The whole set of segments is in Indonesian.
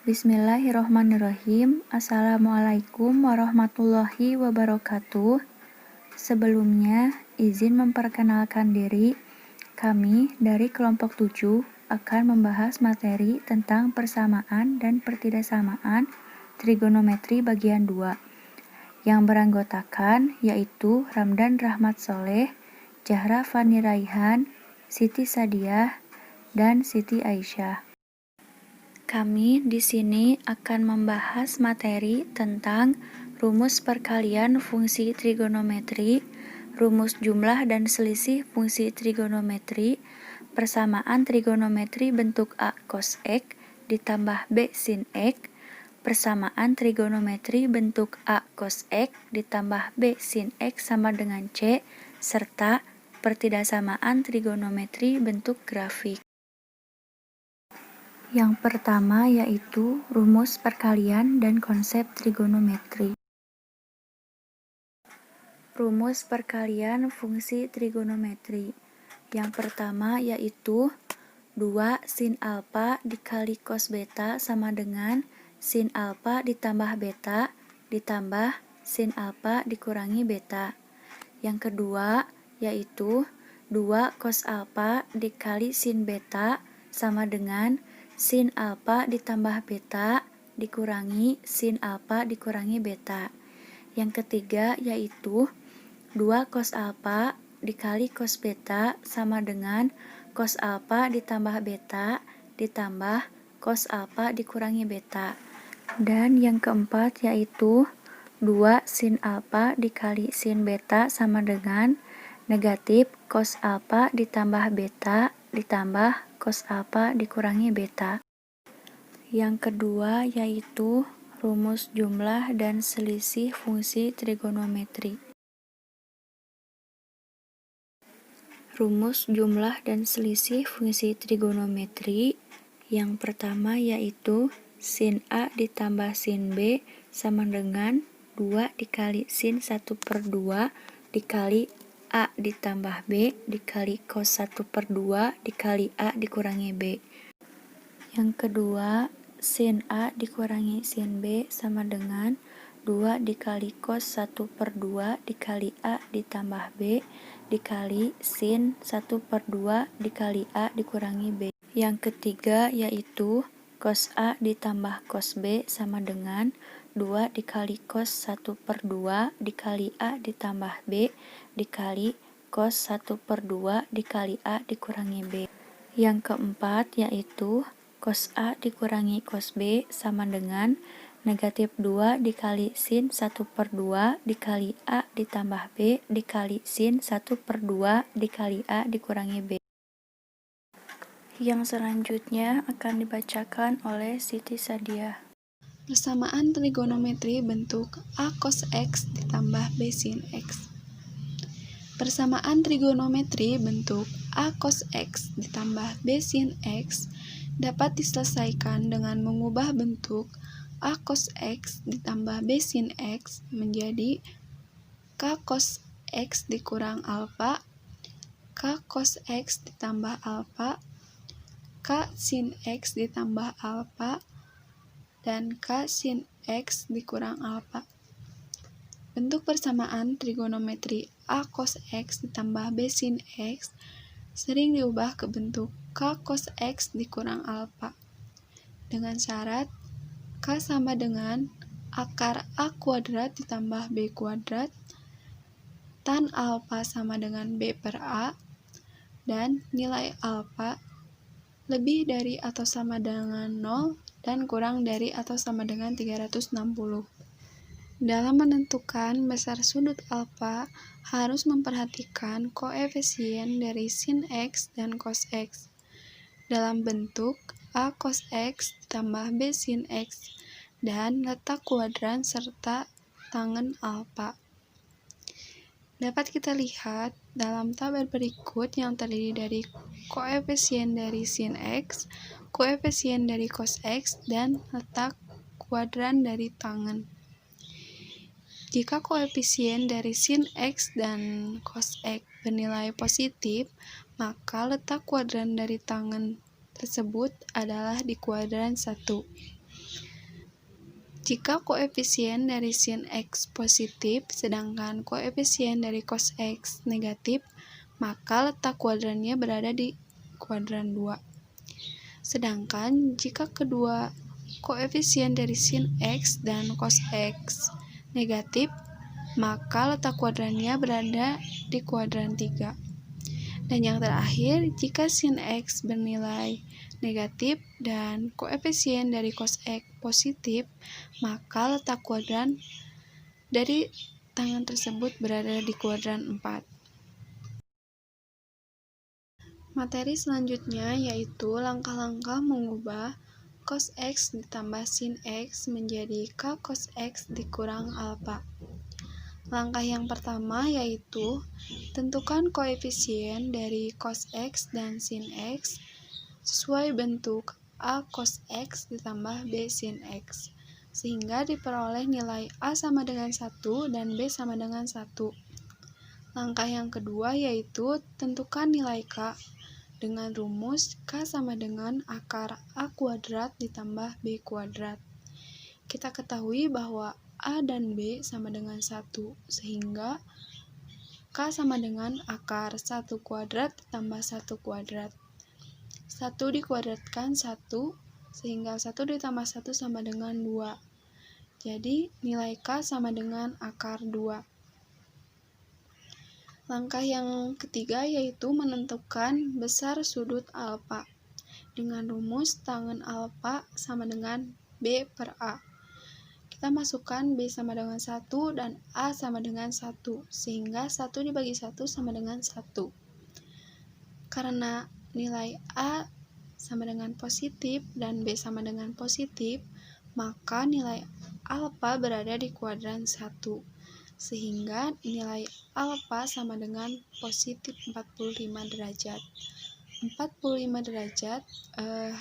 Bismillahirrohmanirrohim. Assalamualaikum warahmatullahi wabarakatuh. Sebelumnya, izin memperkenalkan diri. Kami dari kelompok 7 akan membahas materi tentang persamaan dan pertidaksamaan trigonometri bagian 2 yang beranggotakan yaitu Ramdan Rahmat Soleh, Zahra Fani Raihan, Siti Sadiah, dan Siti Aisyah. Kami di sini akan membahas materi tentang rumus perkalian fungsi trigonometri, rumus jumlah dan selisih fungsi trigonometri, persamaan trigonometri bentuk A cos X ditambah B sin X, persamaan trigonometri bentuk A cos X ditambah B sin X sama dengan C, serta pertidaksamaan trigonometri bentuk grafik. Yang pertama yaitu rumus perkalian dan konsep trigonometri. Rumus perkalian fungsi trigonometri. Yang pertama yaitu 2 sin alfa dikali cos beta sama dengan sin alfa ditambah beta ditambah sin alfa dikurangi beta. Yang kedua yaitu 2 cos alfa dikali sin beta sama dengan sin alfa ditambah beta dikurangi sin alfa dikurangi beta. Yang ketiga yaitu 2 cos alfa dikali cos beta sama dengan cos alfa ditambah beta ditambah cos alfa dikurangi beta. Dan yang keempat yaitu 2 sin alfa dikali sin beta sama dengan negatif cos alfa ditambah beta ditambah cos alfa dikurangi beta. Yang kedua yaitu rumus jumlah dan selisih fungsi trigonometri. Rumus jumlah dan selisih fungsi trigonometri yang pertama yaitu sin A ditambah sin B sama dengan 2 dikali sin 1/2 dikali A ditambah B dikali cos 1/2 dikali A dikurangi B. Yang kedua, sin A dikurangi sin B sama dengan 2 dikali cos 1/2 dikali A ditambah B dikali sin 1/2 dikali A dikurangi B. Yang ketiga yaitu cos A ditambah cos B sama dengan 2 dikali cos 1/2 dikali A ditambah B dikali cos 1/2 dikali A dikurangi B. Yang keempat yaitu cos A dikurangi cos B sama dengan negatif 2 dikali sin 1/2 dikali A ditambah B dikali sin 1/2 dikali A dikurangi B. Yang selanjutnya akan dibacakan oleh Siti Sadiah. Persamaan trigonometri bentuk A cos X ditambah B sin X. Persamaan trigonometri bentuk A cos X ditambah B sin X dapat diselesaikan dengan mengubah bentuk A cos X ditambah B sin X menjadi K cos X dikurang alfa, K cos X ditambah alfa, K sin X ditambah alfa, dan K sin X dikurang alfa. Bentuk persamaan trigonometri A cos X ditambah B sin X sering diubah ke bentuk K cos X dikurang alfa dengan syarat K sama dengan akar A kuadrat ditambah B kuadrat, tan alfa sama dengan B per A, dan nilai alfa lebih dari atau sama dengan 0 dan kurang dari atau sama dengan 360. Dalam menentukan besar sudut alfa, harus memperhatikan koefisien dari sin X dan cos X dalam bentuk A cos X ditambah B sin X dan letak kuadran serta tangen alfa. Dapat kita lihat dalam tabel berikut yang terdiri dari koefisien dari sin X, koefisien dari cos X, dan letak kuadran dari tangen. Jika koefisien dari sin X dan cos X bernilai positif, maka letak kuadran dari tangen tersebut adalah di kuadran 1. Jika koefisien dari sin X positif, sedangkan koefisien dari cos X negatif, maka letak kuadrannya berada di kuadran 2. Sedangkan jika kedua koefisien dari sin X dan cos X negatif, maka letak kuadrannya berada di kuadran 3. Dan yang terakhir, jika sin X bernilai negatif dan koefisien dari cos X positif, maka letak kuadran dari tangan tersebut berada di kuadran 4. Materi selanjutnya yaitu langkah-langkah mengubah cos X ditambah sin X menjadi k cos X dikurang alfa. Langkah yang pertama yaitu tentukan koefisien dari cos X dan sin X sesuai bentuk A cos X ditambah B sin X, sehingga diperoleh nilai A sama dengan 1 dan B sama dengan 1. Langkah yang kedua yaitu tentukan nilai K dengan rumus K sama dengan akar A kuadrat ditambah B kuadrat. Kita ketahui bahwa A dan B sama dengan 1, sehingga K sama dengan akar 1 kuadrat ditambah 1 kuadrat. 1 dikuadratkan 1, sehingga 1 ditambah 1 sama dengan 2. Jadi, nilai K sama dengan akar 2. Langkah yang ketiga yaitu menentukan besar sudut alfa dengan rumus tangen alfa sama dengan B per A. Kita masukkan B sama dengan 1 dan A sama dengan 1, sehingga 1 dibagi 1 sama dengan 1. Karena nilai A sama dengan positif dan B sama dengan positif, maka nilai alfa berada di kuadran 1, sehingga nilai alfa sama dengan positif 45 derajat. 45 derajat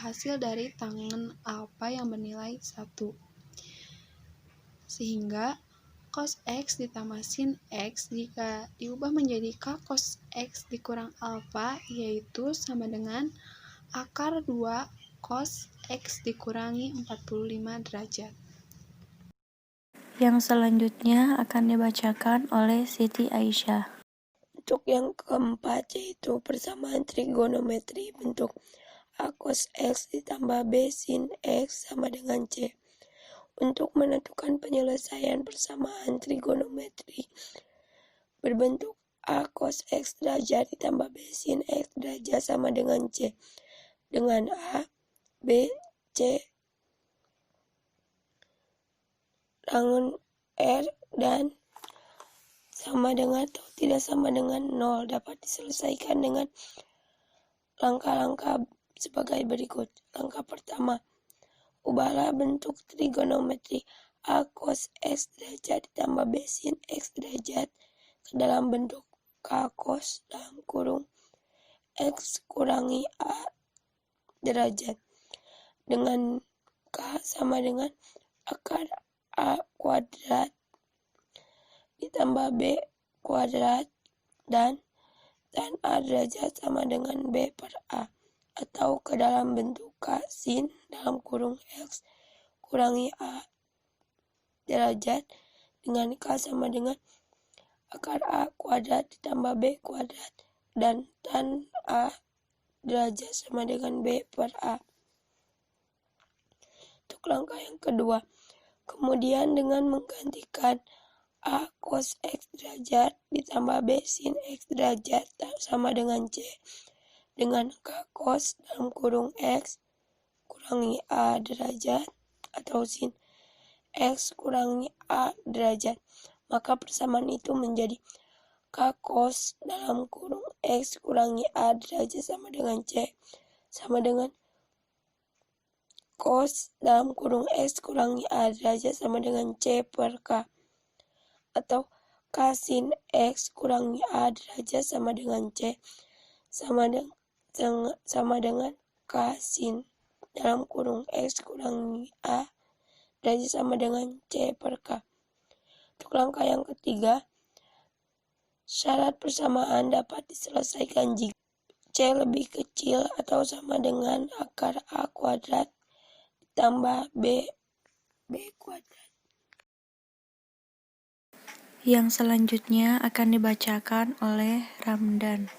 hasil dari tangen alfa yang bernilai 1. Sehingga cos X ditambah sin X jika diubah menjadi k cos X dikurang alfa yaitu sama dengan akar 2 cos X dikurangi 45 derajat. Yang selanjutnya akan dibacakan oleh Siti Aisyah. Untuk yang keempat yaitu persamaan trigonometri bentuk A cos X ditambah B sin X sama dengan C. Untuk menentukan penyelesaian persamaan trigonometri berbentuk A cos X derajat ditambah B sin X derajat sama dengan C, dengan A, B, C, rangun R dan sama dengan atau tidak sama dengan 0 dapat diselesaikan dengan langkah-langkah sebagai berikut. Langkah pertama, ubahlah bentuk trigonometri A cos X derajat ditambah B sin X derajat ke dalam bentuk K cos dalam kurung X kurangi A derajat dengan K sama dengan akar A kuadrat ditambah B kuadrat dan tan A derajat sama dengan B per A, atau ke dalam bentuk K sin dalam kurung X kurangi A derajat dengan K sama dengan akar A kuadrat ditambah B kuadrat dan tan A derajat sama dengan B per A. Untuk langkah yang kedua, kemudian dengan menggantikan A cos X derajat ditambah B sin X derajat sama dengan C dengan K cos dalam kurung X kurangi A derajat atau sin X kurangi A derajat, maka persamaan itu menjadi K cos dalam kurung X kurangi A derajat sama dengan C sama dengan cos dalam kurung X kurangi A derajat sama dengan C per K, atau K sin X kurangi A derajat sama dengan C sama dengan K sin dalam kurung X kurangi A derajat sama dengan C per K. Untuk langkah yang ketiga, syarat persamaan dapat diselesaikan jika C lebih kecil atau sama dengan akar A kuadrat ditambah B B kuadrat. Yang selanjutnya akan dibacakan oleh Ramdan.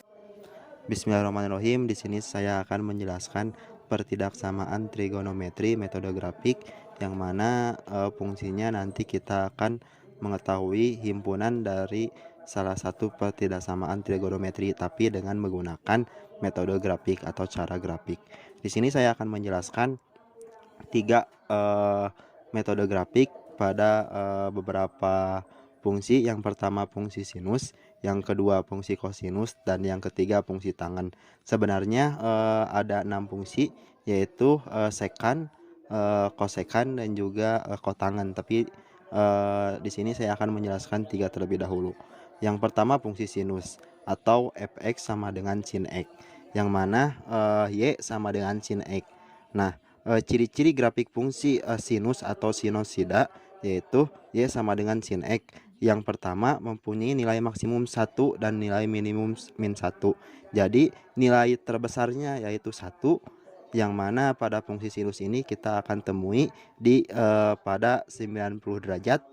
Bismillahirrahmanirrahim. Di sini saya akan menjelaskan pertidaksamaan trigonometri metode grafik yang mana fungsinya nanti kita akan mengetahui himpunan dari salah satu pertidaksamaan trigonometri tapi dengan menggunakan metode grafik atau cara grafik. Di sini saya akan menjelaskan tiga metode grafik pada beberapa fungsi. Yang pertama fungsi sinus, yang kedua fungsi kosinus, dan yang ketiga fungsi tangen. Sebenarnya ada 6 fungsi, yaitu sekan, kosekan, dan juga kotangen. Tapi di sini saya akan menjelaskan 3 terlebih dahulu. Yang pertama fungsi sinus atau fx sama dengan sin x, yang mana y sama dengan sin x. Nah, ciri-ciri grafik fungsi sinus atau sinosida yaitu y sama dengan sin x. Yang pertama mempunyai nilai maksimum 1 dan nilai minimum min 1. Jadi nilai terbesarnya yaitu 1, yang mana pada fungsi sinus ini kita akan temui di pada 90 derajat,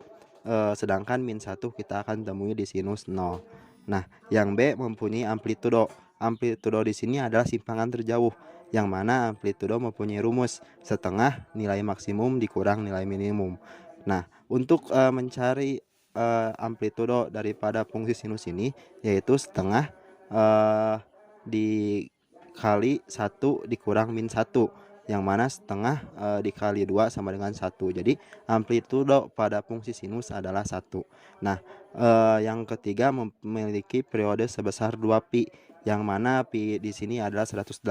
sedangkan min 1 kita akan temui di sinus 0. Nah, yang B mempunyai amplitudo. Amplitudo di sini adalah simpangan terjauh, yang mana amplitudo mempunyai rumus setengah nilai maksimum dikurang nilai minimum. Nah, untuk mencari amplitudo daripada fungsi sinus ini, yaitu setengah dikali 1 dikurang min 1, yang mana setengah dikali 2 sama dengan 1. Jadi amplitudo pada fungsi sinus adalah 1. Nah, yang ketiga memiliki periode sebesar 2pi, yang mana pi di sini adalah 180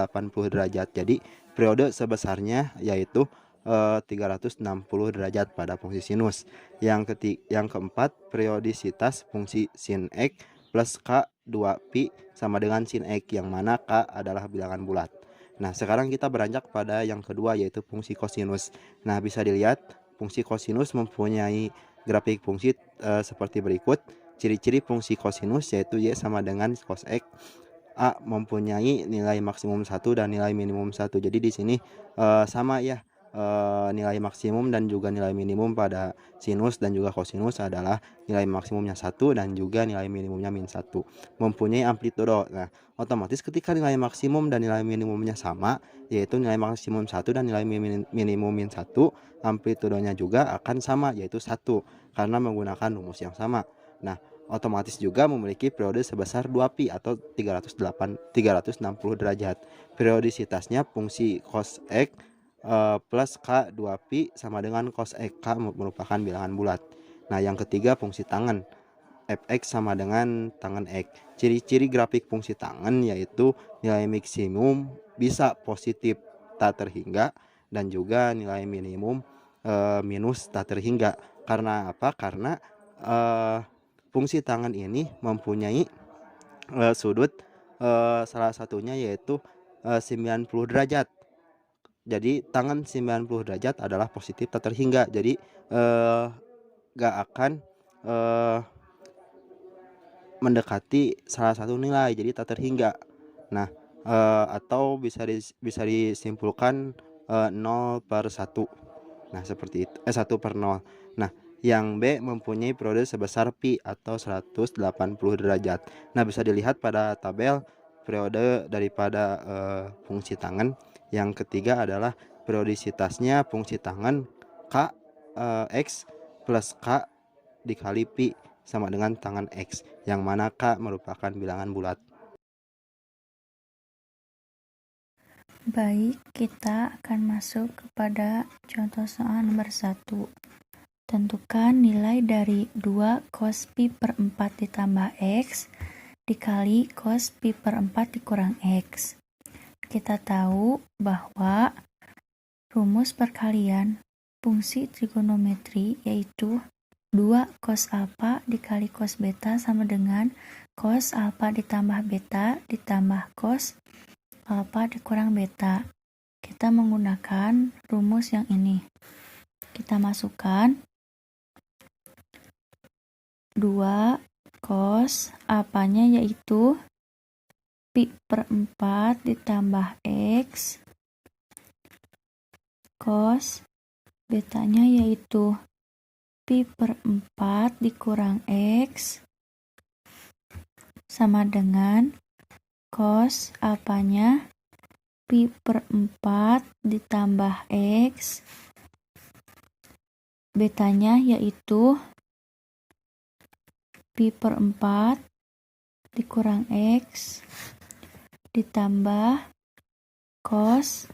derajat. Jadi periode sebesarnya yaitu 360 derajat pada fungsi sinus. Yang keempat periodisitas fungsi sin x plus k 2pi sama dengan sin x, yang mana k adalah bilangan bulat. Nah, sekarang kita beranjak pada yang kedua yaitu fungsi kosinus. Nah, bisa dilihat fungsi kosinus mempunyai grafik fungsi seperti berikut. Ciri-ciri fungsi kosinus yaitu y sama dengan cos x. A mempunyai nilai maksimum 1 dan nilai minimum 1. Jadi di sini sama ya, nilai maksimum dan juga nilai minimum pada sinus dan juga kosinus adalah nilai maksimumnya 1 dan juga nilai minimumnya min 1. Mempunyai amplitudo. Nah, otomatis ketika nilai maksimum dan nilai minimumnya sama, yaitu nilai maksimum 1 dan nilai minimum min 1, amplitudonya juga akan sama yaitu 1 karena menggunakan rumus yang sama. Nah, otomatis juga memiliki periode sebesar 2pi atau 360 derajat. Periodisitasnya fungsi cos x plus k 2pi sama dengan cos x. K merupakan bilangan bulat. Nah, yang ketiga fungsi tangen. Fx sama dengan tangen x. Ciri-ciri grafik fungsi tangen yaitu nilai maksimum bisa positif tak terhingga dan juga nilai minimum minus tak terhingga. Karena apa? Karena fungsi tangen ini mempunyai sudut salah satunya yaitu 90 derajat. Jadi tangen 90 derajat adalah positif tak terhingga. Jadi gak akan mendekati salah satu nilai, jadi tak terhingga. Nah, atau bisa disimpulkan 0/1. Nah, seperti itu. 1/0. Nah, yang B mempunyai periode sebesar pi atau 180 derajat. Nah, bisa dilihat pada tabel periode daripada fungsi tangen. Yang ketiga adalah periodisitasnya fungsi tangen k x plus k dikali pi sama dengan tangen x, yang mana k merupakan bilangan bulat. Baik, kita akan masuk kepada contoh soal nomor 1. Tentukan nilai dari 2 cos pi per 4 ditambah x dikali cos pi per 4 dikurang x. Kita tahu bahwa rumus perkalian fungsi trigonometri yaitu 2 cos alfa dikali cos beta sama dengan cos alfa ditambah beta ditambah cos alfa dikurang beta. Kita menggunakan rumus yang ini. Kita masukkan 2 cos alfanya yaitu pi per 4 ditambah x cos Betanya yaitu pi per 4 dikurang X sama dengan cos apanya pi per 4 ditambah X. Betanya yaitu pi per 4 dikurang X ditambah cos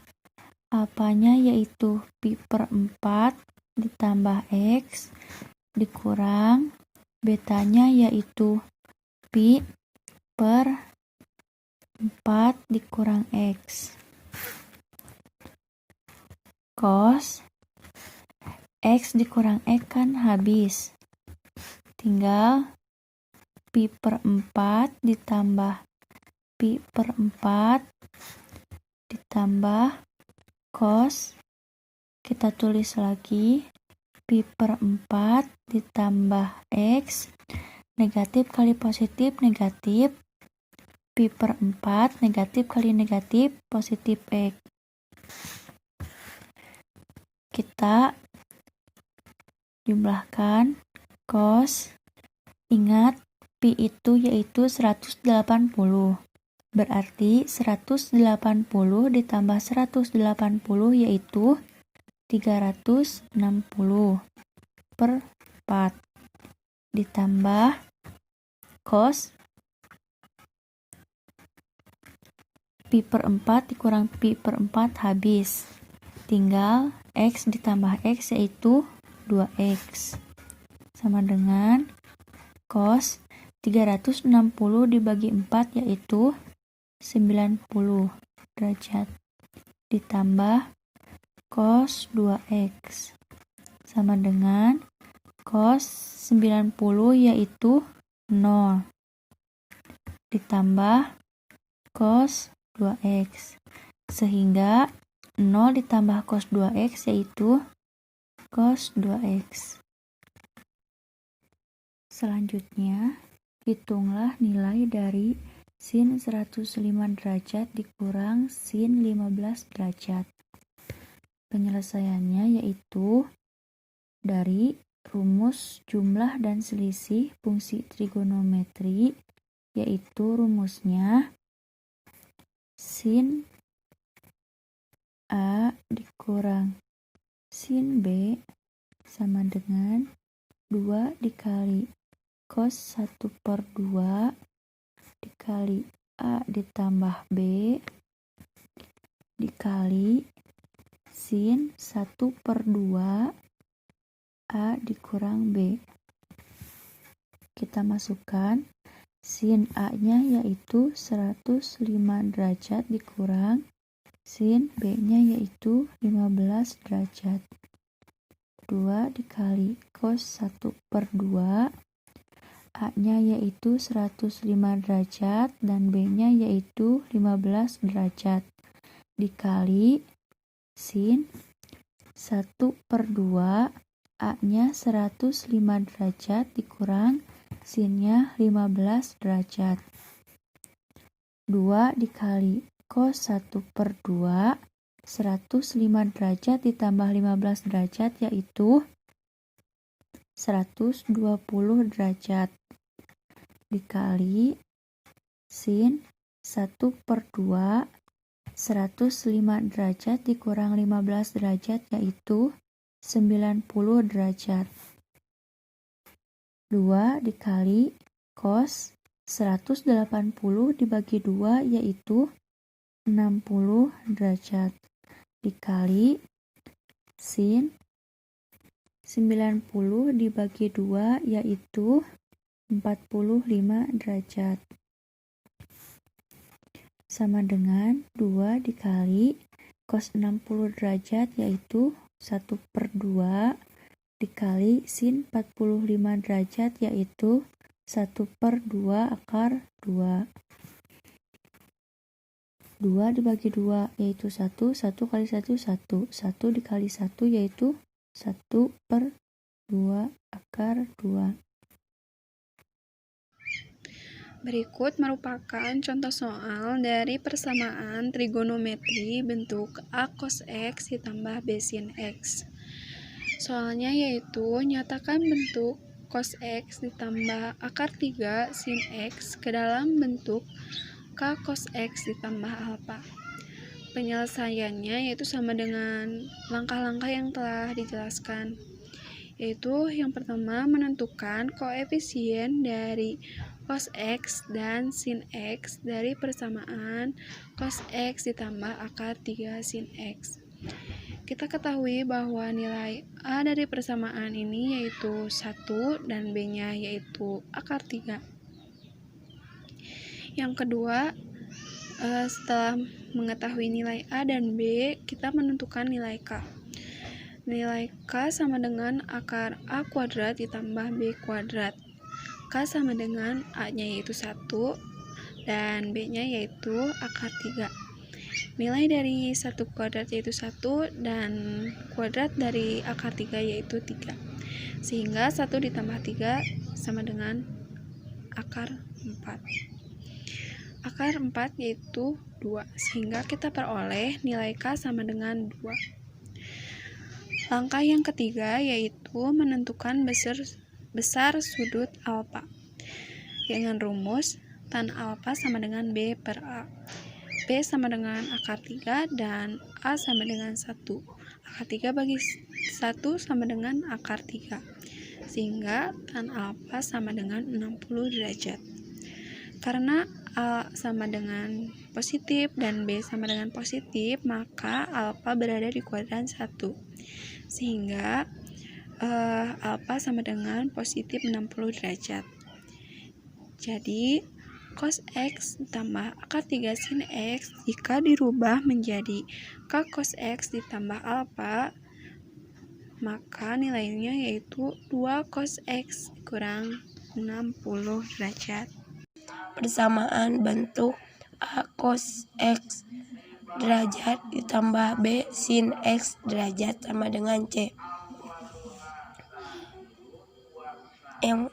apanya yaitu pi per 4 ditambah X dikurang betanya yaitu pi per 4 dikurang X. Cos X dikurang X kan habis. Tinggal pi per 4 ditambah pi per 4 ditambah cos, kita tulis lagi pi per 4 ditambah X, negatif kali positif negatif, pi per 4 negatif kali negatif positif X. Kita jumlahkan cos, ingat pi itu yaitu 180, berarti 180 ditambah 180 yaitu 360 per 4 ditambah cos pi per 4 dikurang pi per 4 habis, tinggal X ditambah X yaitu 2X sama dengan cos 360 dibagi 4 yaitu 90 derajat ditambah cos 2X sama dengan cos 90 yaitu 0 ditambah cos 2X, sehingga 0 ditambah cos 2X yaitu cos 2X. Selanjutnya, hitunglah nilai dari sin 105 derajat dikurang sin 15 derajat. Penyelesaiannya yaitu dari rumus jumlah dan selisih fungsi trigonometri, yaitu rumusnya sin A dikurang sin B sama dengan 2 dikali cos 1 per 2 dikali A ditambah B dikali sin 1 per 2 A dikurang B. Kita masukkan sin A-nya yaitu 105 derajat dikurang sin B-nya yaitu 15 derajat. 2 dikali cos 1 per 2, A-nya yaitu 105 derajat dan B-nya yaitu 15 derajat. Dikali sin 1 per 2, A-nya 105 derajat dikurang sin-nya 15 derajat. 2 dikali cos 1 per 2, 105 derajat ditambah 15 derajat yaitu 120 derajat. Dikali sin 1 per 2, 105 derajat dikurang 15 derajat yaitu 90 derajat. 2 dikali cos 180 dibagi 2 yaitu 60 derajat. Dikali sin 90 dibagi 2 yaitu 45 derajat. Sama dengan 2 dikali cos 60 derajat yaitu 1 per 2 dikali sin 45 derajat yaitu 1 per 2 akar 2. 2 dibagi 2 yaitu 1, 1 kali 1, 1. 1 dikali 1 yaitu 1 per 2 akar 2. Berikut merupakan contoh soal dari persamaan trigonometri bentuk A cos X ditambah B sin X. soalnya yaitu nyatakan bentuk cos X ditambah akar 3 sin X ke dalam bentuk K cos X ditambah alfa. Penyelesaiannya yaitu sama dengan langkah-langkah yang telah dijelaskan, yaitu yang pertama menentukan koefisien dari cos X dan sin X dari persamaan cos X ditambah akar 3 sin X. Kita ketahui bahwa nilai A dari persamaan ini yaitu 1 dan B-nya yaitu akar 3. Yang kedua, setelah mengetahui nilai A dan B, kita menentukan nilai K. Nilai K sama dengan akar A kuadrat ditambah B kuadrat. K sama dengan A-nya yaitu 1 dan B-nya yaitu akar 3. Nilai dari 1 kuadrat yaitu 1 dan kuadrat dari akar 3 yaitu 3. Sehingga 1 ditambah 3 sama dengan akar 4. Akar 4 yaitu 2, sehingga kita peroleh nilai K sama dengan 2. Langkah yang ketiga yaitu menentukan besar sudut alfa dengan rumus tan alfa sama dengan B per A. B sama dengan akar 3 dan A sama dengan 1. Akar 3 bagi 1 sama dengan akar 3. Sehingga tan alfa sama dengan 60 derajat. Karena A sama dengan positif dan B sama dengan positif, maka alfa berada di kuadran 1. Sehingga alfa sama dengan positif 60 derajat. Jadi, cos X ditambah akar 3 sin X jika dirubah menjadi K cos X ditambah alfa, maka nilainya yaitu 2 cos X kurang 60 derajat. Persamaan bentuk A cos X derajat ditambah B sin X derajat sama dengan C. Yang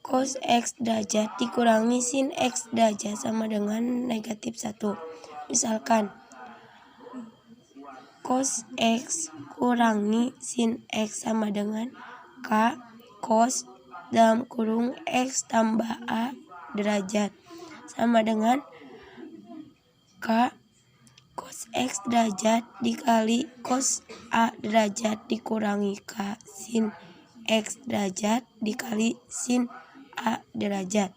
cos X derajat dikurangi sin X derajat sama dengan negatif 1. Misalkan cos X kurangi sin X sama dengan K cos dalam kurung X tambah A derajat sama dengan K cos X derajat dikali cos A derajat dikurangi K sin X derajat dikali sin A derajat.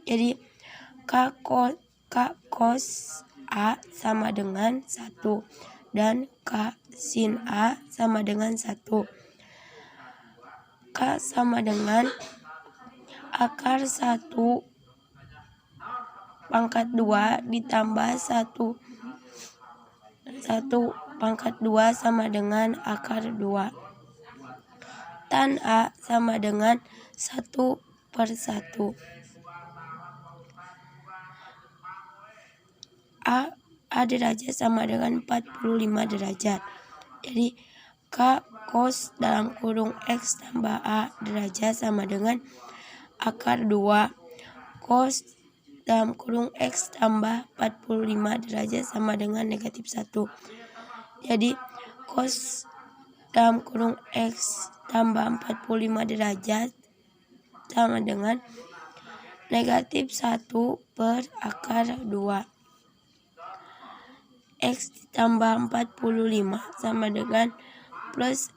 Jadi K cos A sama dengan 1 dan K sin A sama dengan 1. K sama dengan akar 1 pangkat 2 ditambah 1 pangkat 2 sama dengan akar 2. Tan A sama dengan 1 per 1. A derajat sama dengan 45 derajat. Jadi K cos dalam kurung X tambah A derajat sama dengan akar 2 cos dalam kurung X tambah 45 derajat sama dengan negatif 1. Jadi cos dalam kurung X tambah 45 derajat sama dengan negatif 1 per akar 2. X ditambah 45 sama dengan plus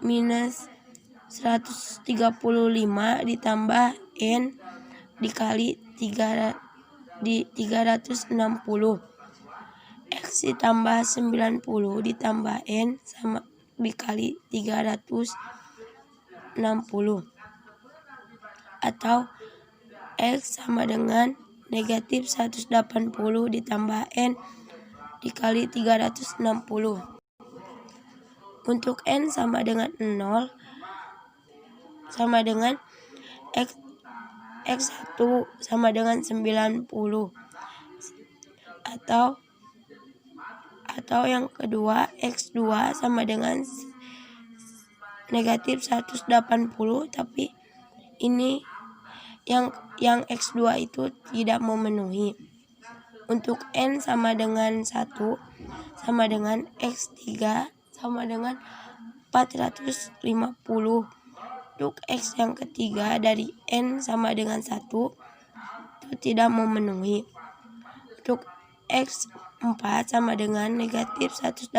minus 135 ditambah N dikali 360. X ditambah 90 ditambah N sama dikali 360. Atau X sama dengan negatif 180 ditambah N dikali 360. Untuk N sama dengan 0 sama dengan X1 sama dengan 90. Atau yang kedua X2 sama dengan negatif 180, tapi ini yang X2 itu tidak memenuhi. Untuk N sama dengan 1 sama dengan X3 sama dengan 450. Untuk X yang ketiga dari N sama dengan 1 itu tidak memenuhi. Untuk X4 sama dengan negatif 180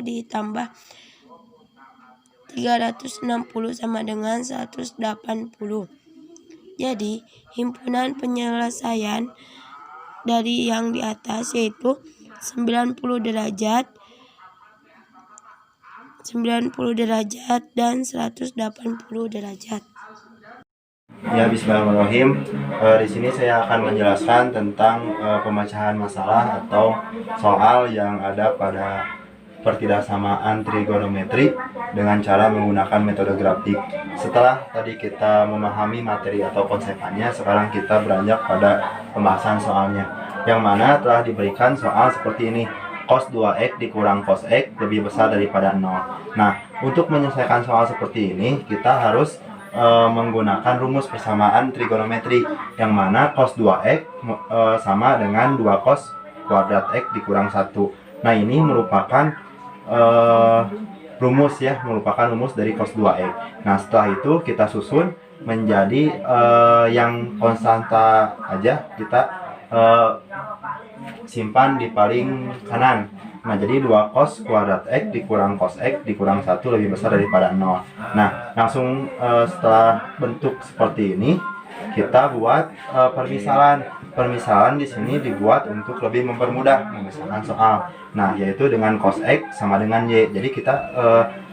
ditambah 360 sama dengan 180. Jadi, himpunan penyelesaian dari yang di atas yaitu 90 derajat, 90 derajat, dan 180 derajat. Ya, bismillahirrahmanirrahim. Di sini saya akan menjelaskan tentang pemecahan masalah atau soal yang ada pada pertidaksamaan trigonometri dengan cara menggunakan metode grafik. Setelah tadi kita memahami materi atau konsepnya, sekarang kita beranjak pada pembahasan soalnya, yang mana telah diberikan soal seperti ini. Cos 2x dikurang cos x lebih besar daripada 0. Nah, untuk menyelesaikan soal seperti ini, kita harus menggunakan rumus persamaan trigonometri, yang mana cos 2x sama dengan 2 cos kuadrat x dikurang 1. Nah, ini merupakan rumus dari cos 2x. Nah, setelah itu kita susun menjadi yang konstanta aja kita simpan di paling kanan. Nah, jadi 2 cos kuadrat x dikurang cos x dikurang 1 lebih besar daripada 0. Nah, langsung setelah bentuk seperti ini, kita buat permisalan. Permisalan di sini dibuat untuk lebih mempermudah memisahkan soal. Nah, yaitu dengan cos x sama dengan y. Jadi kita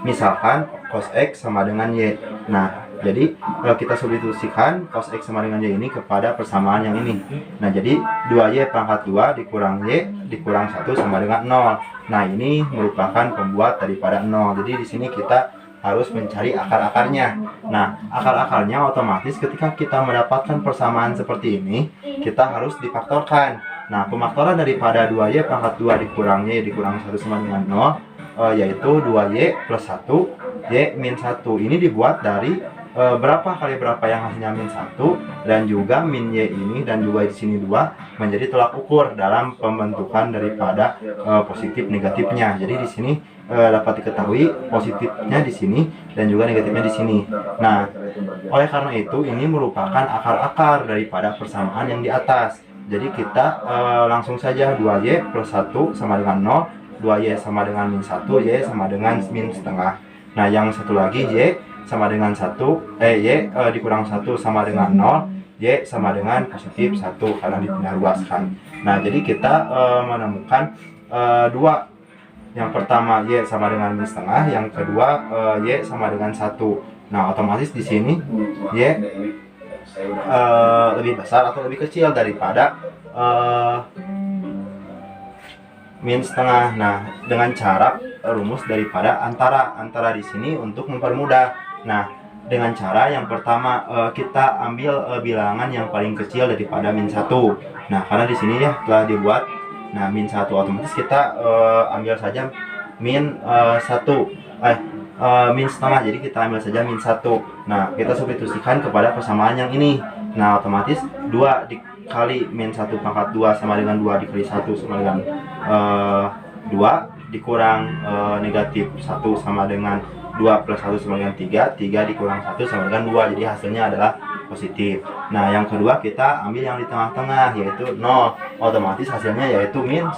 misalkan cos x sama dengan y. Nah, jadi kita substitusikan cos x sama dengan y ini kepada persamaan yang ini. Nah, jadi 2y pangkat 2 dikurang y dikurang 1 sama dengan 0. Nah, ini merupakan pembuat daripada 0. Jadi di sini kita harus mencari akar-akarnya. Nah, akar-akarnya otomatis ketika kita mendapatkan persamaan seperti ini, kita harus difaktorkan. Nah, pemaktoran daripada 2y pangkat 2 dikurang y dikurang 1 sama dengan 0, yaitu 2y plus 1, y min 1. Ini dibuat dari berapa kali berapa yang hasilnya min 1, dan juga min y ini dan juga di sini 2 menjadi tolak ukur dalam pembentukan daripada positif negatifnya. Jadi di sini dapat diketahui positifnya di sini dan juga negatifnya di sini. Nah, oleh karena itu ini merupakan akar-akar daripada persamaan yang di atas. Jadi kita langsung saja 2y plus 1 sama dengan 0, 2y sama dengan min 1, y sama dengan min setengah. Nah, yang satu lagi y sama dengan 1, y dikurang 1 sama dengan 0, y sama dengan positif 1 karena dipindah luaskan. Nah, jadi kita menemukan dua. Yang pertama y sama dengan min setengah, yang kedua y sama dengan 1. Nah, otomatis di sini y lebih besar atau lebih kecil daripada min setengah. Nah, dengan cara rumus daripada antara di sini untuk mempermudah. Nah, dengan cara yang pertama kita ambil bilangan yang paling kecil daripada min 1. Nah, karena di sini ya telah dibuat. Nah, min 1 otomatis kita ambil saja min 1. Min setengah, jadi kita ambil saja min 1. Nah, kita substitusikan kepada persamaan yang ini. Nah, otomatis 2 dikali min 1 pangkat 2 sama dengan 2 dikali 1 sama dengan 2 dikurang negatif 1 sama dengan 2 plus 1 sama dengan 3, 3 dikurang 1 sama dengan 2, jadi hasilnya adalah positif. Nah, yang kedua kita ambil yang di tengah-tengah yaitu 0. Otomatis hasilnya yaitu min 1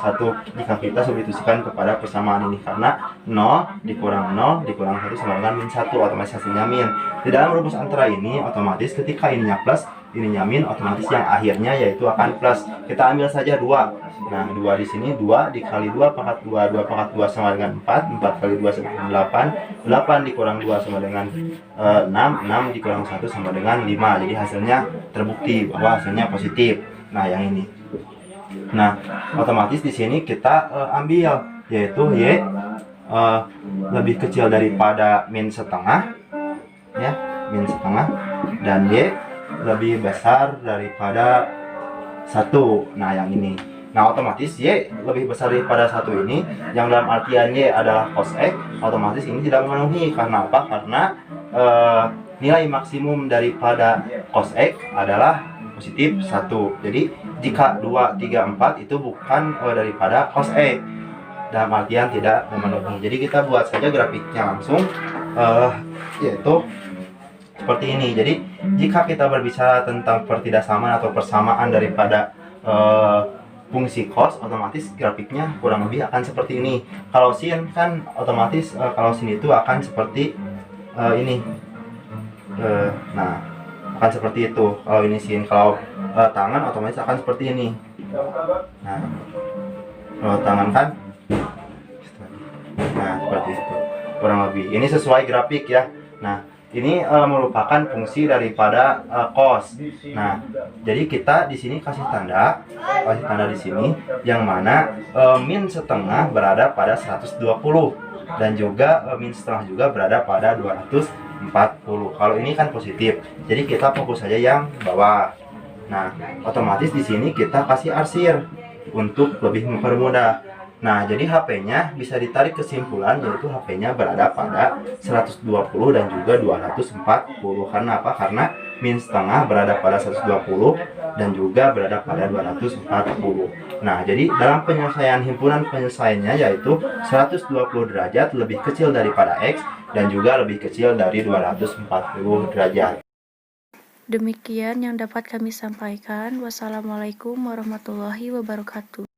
jika kita substitusikan kepada persamaan ini, karena 0 dikurang 0 dikurang 1 sama dengan min 1, otomatis hasilnya min. Di dalam rumus antara ini otomatis ketika ininya plus ininya min, otomatis yang akhirnya yaitu akan plus. Kita ambil saja 2. Nah, 2 di sini 2 dikali 2 pangkat 2, 2 pangkat 2 sama dengan 4, 4 kali 2 sama dengan 8, 8 dikurang 2 sama dengan 6, 6 dikurang 1 sama dengan 5. Jadi hasilnya terbukti bahwa hasilnya positif. Nah, yang ini. Nah, otomatis di sini kita ambil yaitu y lebih kecil daripada min setengah, ya, min setengah, dan y lebih besar daripada 1. Nah, yang ini. Nah, otomatis y lebih besar daripada 1 ini, yang dalam artian y adalah cos x, otomatis ini tidak memenuhi. Karena apa? Karena nilai maksimum daripada cos x adalah positif 1. Jadi jika 2, 3, 4 itu bukan daripada cos X, dalam artian tidak memenuhi. Jadi kita buat saja grafiknya langsung, yaitu seperti ini. Jadi jika kita berbicara tentang pertidaksamaan atau persamaan daripada fungsi cos, otomatis grafiknya kurang lebih akan seperti ini. Kalau sin kan otomatis kalau sin itu akan seperti ini. Nah, akan seperti itu. Kalau ini sin, kalau tangan otomatis akan seperti ini. Nah, kalau tangan kan, nah seperti itu kurang lebih. Ini sesuai grafik ya. Nah, ini merupakan fungsi daripada cos. Nah, jadi kita di sini kasih tanda di sini, yang mana min setengah berada pada 120 dan juga min setengah juga berada pada 240. Kalau ini kan positif, jadi kita fokus saja yang bawah. Nah, otomatis di sini kita kasih arsir untuk lebih mempermudah. Nah, jadi HP-nya bisa ditarik kesimpulan, yaitu HP-nya berada pada 120 dan juga 240. Karena apa? Karena min setengah berada pada 120 dan juga berada pada 240. Nah, jadi dalam penyelesaian himpunan penyelesaiannya yaitu 120 derajat lebih kecil daripada X dan juga lebih kecil dari 240 derajat. Demikian yang dapat kami sampaikan. Wassalamualaikum warahmatullahi wabarakatuh.